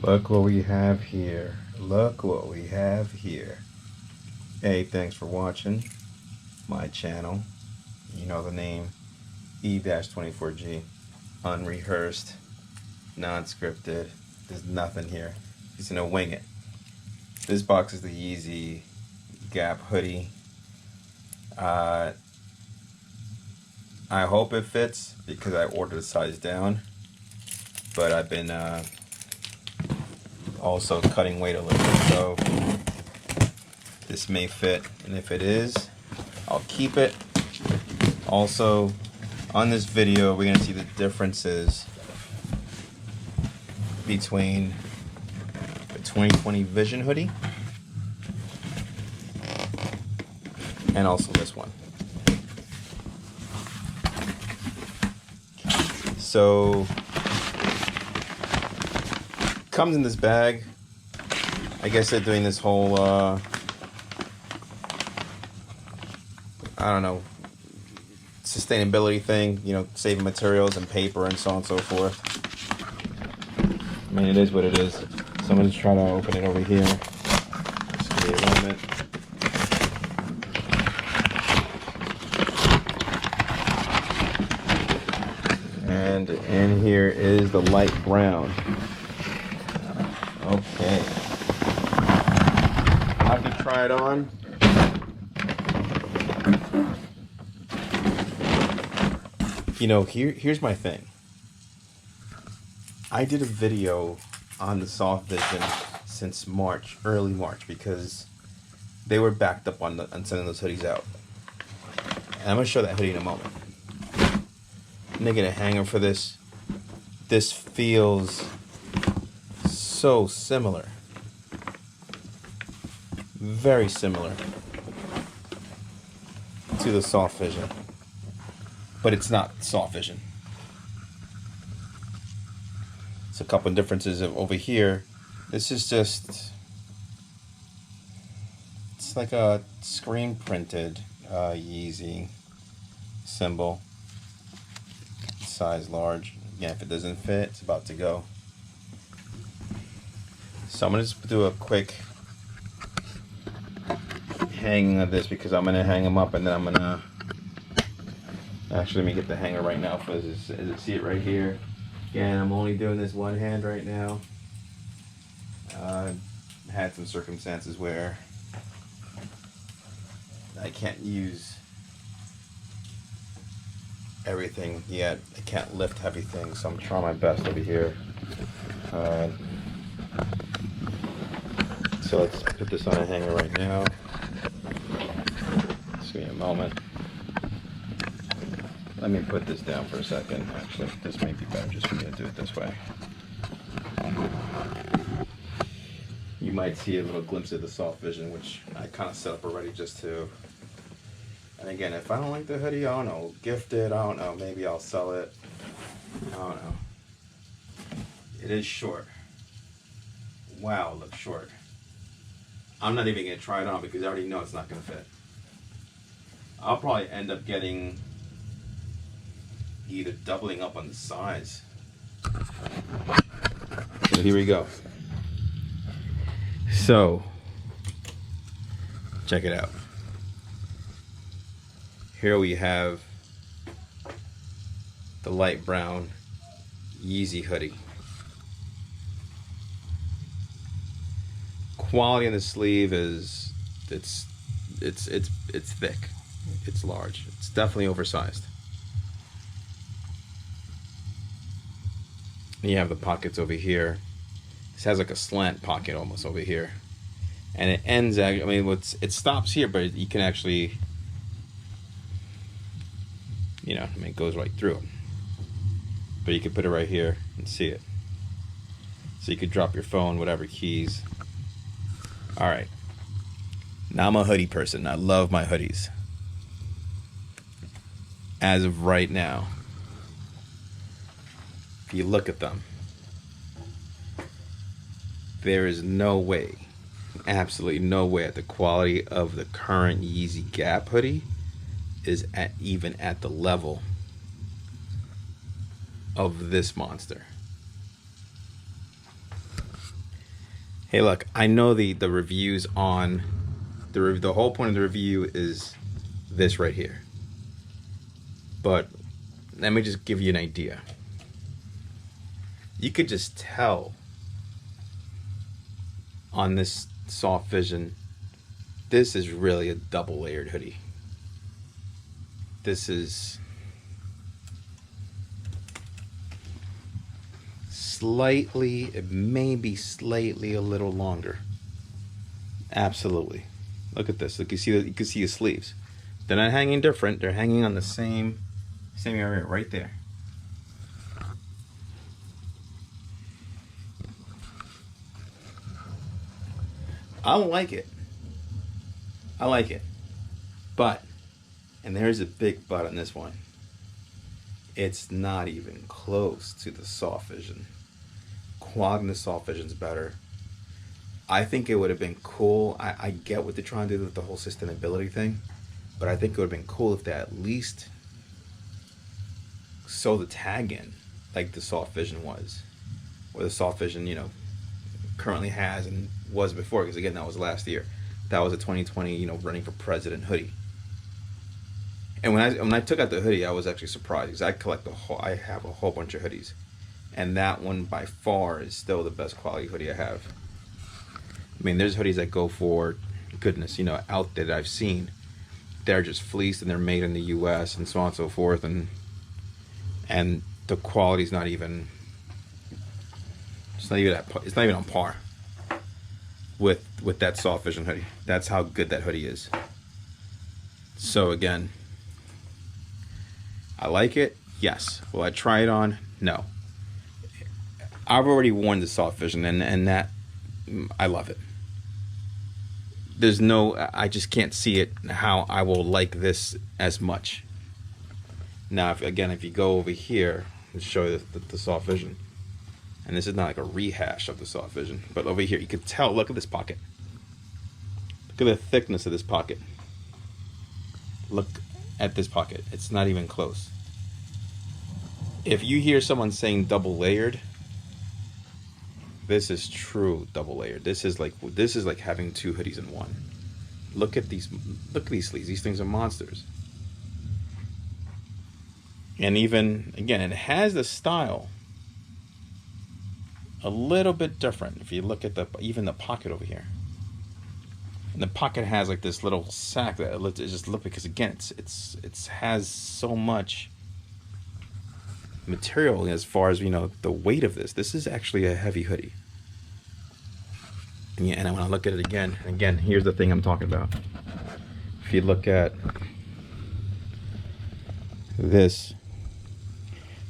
Look what we have here. Look what we have here. Hey, thanks for watching my channel. You know the name, E-24G. Unrehearsed, non-scripted. There's nothing here. Just gonna wing it. This box is the Yeezy Gap Hoodie. I hope it fits because I ordered a size down, but I've been also cutting weight a little bit, so this may fit, and if it is, I'll keep it. Also, on this video, we're gonna see the differences between the 2020 Vision Hoodie and also this one. So, comes in this bag. I guess they're doing this whole I don't know, sustainability thing, you know, saving materials and paper and so on and so forth. I mean, it is what it is. So I'm going to try to open it over here. Just give me a moment. And in here is the light brown. Okay. I have to try it on. You know, here's my thing. I did a video on the Soft Vision since March, early March, because they were backed up on sending those hoodies out. And I'm gonna show that hoodie in a moment. I'm gonna get a hanger for this. This feels so similar. Very similar to the Soft Vision. But it's not Soft Vision. It's a couple of differences over here. This is just, it's like a screen printed Yeezy symbol. Size large. Again, if it doesn't fit, it's about to go. So I'm gonna just do a quick hanging of this because I'm gonna hang them up and then I'm gonna actually, let me get the hanger right now. For this, see it right here. Again, I'm only doing this one hand right now. Had some circumstances where I can't use everything yet. I can't lift heavy things, so I'm trying my best over here. So let's put this on a hanger right now. Just give me a moment. Let me put this down for a second. Actually, this may be better just for me to do it this way. You might see a little glimpse of the Soft Vision, which I kind of set up already just to. And again, if I don't like the hoodie, I don't know, gift it, I don't know, maybe I'll sell it. I don't know. It is short. Wow, it looks short. I'm not even going to try it on because I already know it's not going to fit. I'll probably end up getting either doubling up on the size. So here we go. So, check it out. Here we have the light brown Yeezy hoodie. Quality on the sleeve is it's thick. It's large. It's definitely oversized. And you have the pockets over here. This has like a slant pocket almost over here, and it ends. I mean, it stops here, but you can actually, you know, I mean, it goes right through it. But you can put it right here and see it. So you could drop your phone, whatever, keys. All right. Now I'm a hoodie person. I love my hoodies. As of right now, if you look at them, there is no way, absolutely no way, that the quality of the current Yeezy Gap hoodie is even at the level of this monster. Hey, look, I know the reviews on the whole point of the review is this right here, but let me just give you an idea. You could just tell on this Soft Vision, this is really a double layered hoodie. This is slightly, maybe slightly a little longer. Absolutely. Look at this. Look, you can see the sleeves. They're not hanging different. They're hanging on the same area right there. I don't like it. I like it. But, and there's a big but on this one, it's not even close to the Soft Vision. Quality in the Soft Vision's better. I think it would have been cool. I get what they're trying to do with the whole sustainability thing, but I think it would have been cool if they at least sew the tag in like the Soft Vision was, or the Soft Vision, you know, currently has and was before, because again, that was last year. That was a 2020, you know, running for president hoodie. And when I took out the hoodie, I was actually surprised, because I have a whole bunch of hoodies, and that one by far is still the best quality hoodie I have. I mean, there's hoodies that go for, goodness, you know, out there that I've seen. They're just fleeced and they're made in the U.S. and so on and so forth, and the quality's not even. It's not even on par with that Soft Vision hoodie. That's how good that hoodie is. So again, I like it. Yes. Will I try it on? No. I've already worn the Soft Vision, and that I love it. There's no, I just can't see it how I will like this as much. Now, if you go over here and show you the Soft Vision, and this is not like a rehash of the Soft Vision, but over here you can tell. Look at this pocket. Look at the thickness of this pocket. Look at this pocket. It's not even close. If you hear someone saying double layered, this is true double layered. This is like having two hoodies in one. Look at these sleeves. These things are monsters. And even again, it has the style a little bit different. If you look at even the pocket over here, and the pocket has like this little sack that it just look, because again, it has so much material as far as, you know, the weight of this. This is actually a heavy hoodie. And, yeah, and when I look at it again, here's the thing I'm talking about. If you look at this,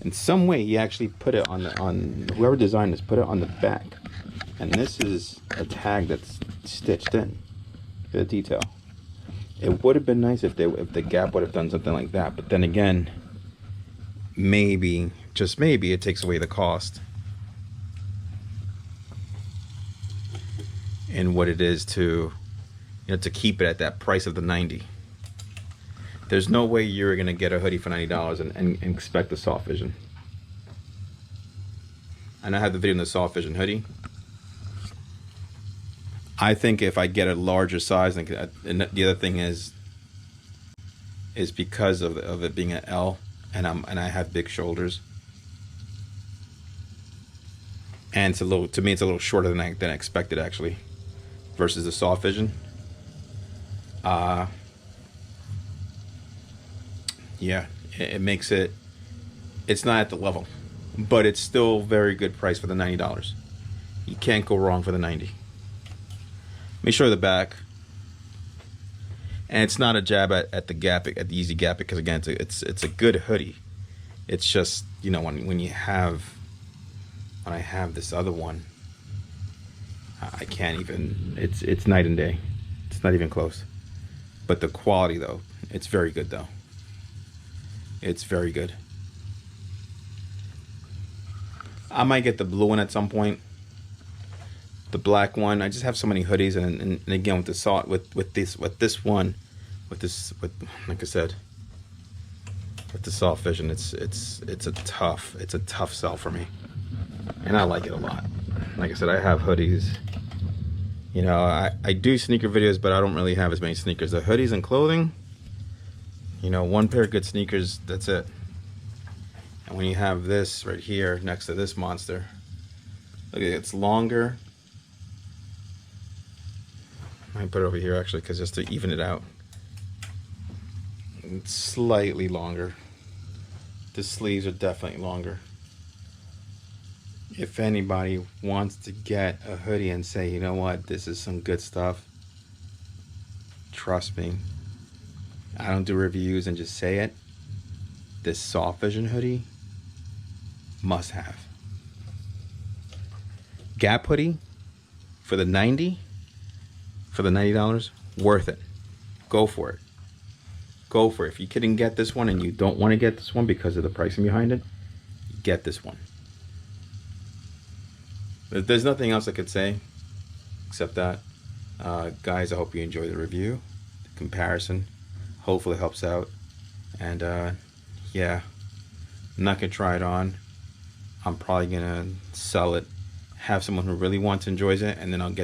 in some way he actually put it on whoever designed this, put it on the back, and this is a tag that's stitched in for the detail. It would have been nice if the Gap would have done something like that, but then again, maybe, just maybe, it takes away the cost and what it is to, you know, to keep it at that price of the $90. There's no way you're gonna get a hoodie for $90 and expect the Soft Vision. And I have the video on the Soft Vision hoodie. I think if I get a larger size, and the other thing is because of it being an L, and I have big shoulders, and it's a little, to me, it's a little shorter than I expected actually, versus the Soft Vision. Yeah, it makes it, it's not at the level, but it's still very good price for the $90. You can't go wrong for the $90. Let me show you the back. And it's not a jab at the Gap, at the Yeezy Gap, because again, it's a good hoodie. It's just, you know, when I have this other one, I can't even, it's night and day. It's not even close. But the quality though, it's very good though. It's very good. I might get the blue one at some point. The black one. I just have so many hoodies, and again with this like I said, with the Soft Vision, it's a tough sell for me, and I like it a lot. Like I said, I have hoodies You know, I do sneaker videos, but I don't really have as many sneakers. The hoodies and clothing, you know, one pair of good sneakers, that's it. And when you have this right here next to this monster, look at it, it's longer. I might put it over here actually, because just to even it out. It's slightly longer. The sleeves are definitely longer. If anybody wants to get a hoodie and say, you know what, this is some good stuff, trust me, I don't do reviews and just say it. This Soft Vision hoodie, must have. Gap hoodie for the $90, worth it. Go for it. Go for it. If you couldn't get this one and you don't want to get this one because of the pricing behind it, get this one. There's nothing else I could say except that. Guys, I hope you enjoy the review, the comparison. Hopefully it helps out. And yeah, I'm not gonna try it on. I'm probably gonna sell it, have someone who really wants enjoys it, and then I'll get